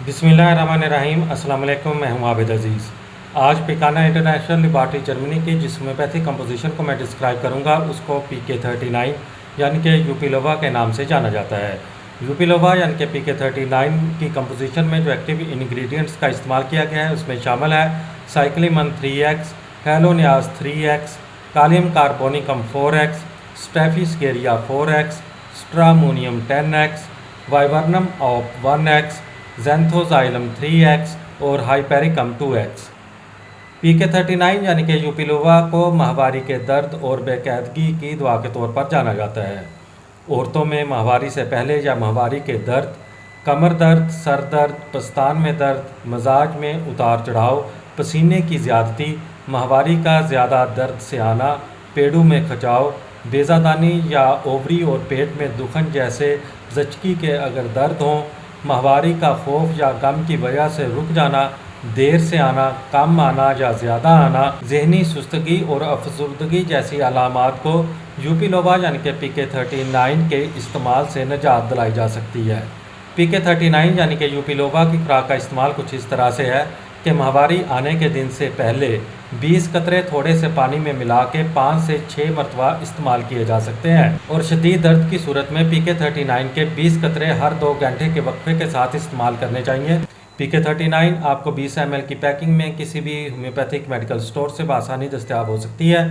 बिस्मिल्लाहिर्रहमानिर्रहीम। अस्सलाम वालेकुम। मैं हूं आबिद अज़ीज़। आज पिकाना इंटरनेशनल लेबॉरेटरी जर्मनी की जिस होम्योपैथिक कंपोजिशन को मैं डिस्क्राइब करूंगा उसको PK39 यानी कि यूपिलोवा के नाम से जाना जाता है। यूपिलोवा यानी कि PK39 की कंपोजिशन में जो एक्टिव इंग्रेडिएंट्स का इस्तेमाल किया गया है उसमें शामिल है cyclamen 3x, helonias 3x, kalium carbonicum 4x, staphysagria 4x, stramonium 10x, viburnum op 1x, xanthoxylum 3x और हाइपेरिकम 2x। PK39 यानी कि यूपिलोवा को माहवारी के दर्द और बेकायदगी की दवा के तौर पर जाना जाता है। औरतों में माहवारी से पहले या माहवारी के दर्द, कमर दर्द, सर दर्द, पस्तान में दर्द, मजाज में उतार चढ़ाव, पसीने की ज़्यादती, माहवारी का ज़्यादा दर्द से आना, पेड़ों में खचाव, बेज़ादानी या ओवरी और पेट में दुखन जैसे ज़चकी के अगर दर्द हों, माहवारी का खौफ या गम की वजह से रुक जाना, देर से आना, कम आना या ज़्यादा आना, जहनी सुस्तगी और अफसरदगी जैसी अलामात को यूपिलोवा यानी कि PK39 के इस्तेमाल से निजात दिलाई जा सकती है। PK39 यानी कि यूपिलोवा की खुराक का इस्तेमाल कुछ इस तरह से है कि माहवारी आने के दिन से पहले 20 कतरे थोड़े से पानी में मिला के 5 से 6 मरतबा इस्तेमाल किए जा सकते हैं और शदीद दर्द की सूरत में PK39 के 20 कतरे हर 2 घंटे के वक्फे के साथ इस्तेमाल करने चाहिए। PK39 आपको 20 ml की पैकिंग में किसी भी होम्योपैथिक मेडिकल स्टोर से बआसानी दस्तियाब हो सकती है।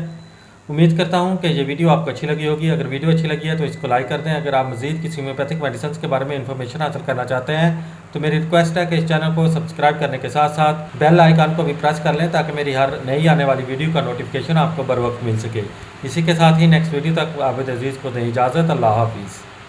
उम्मीद करता हूं कि ये वीडियो आपको अच्छी लगी होगी। अगर वीडियो अच्छी लगी है तो इसको लाइक कर दें। अगर आप मज़ीद किसी होम्योपैथिक मेडिसिन के बारे में इन्फॉर्मेशन हासिल करना चाहते हैं तो मेरी रिक्वेस्ट है कि इस चैनल को सब्सक्राइब करने के साथ साथ बेल आइकन को भी प्रेस कर लें ताकि मेरी हर नई आने वाली वीडियो का नोटिफिकेशन आपको बर वक्त मिल सके। इसी के साथ ही नेक्स्ट वीडियो तक आबिद अज़ीज़ को दें इजाज़त। अल्लाह हाफिज़।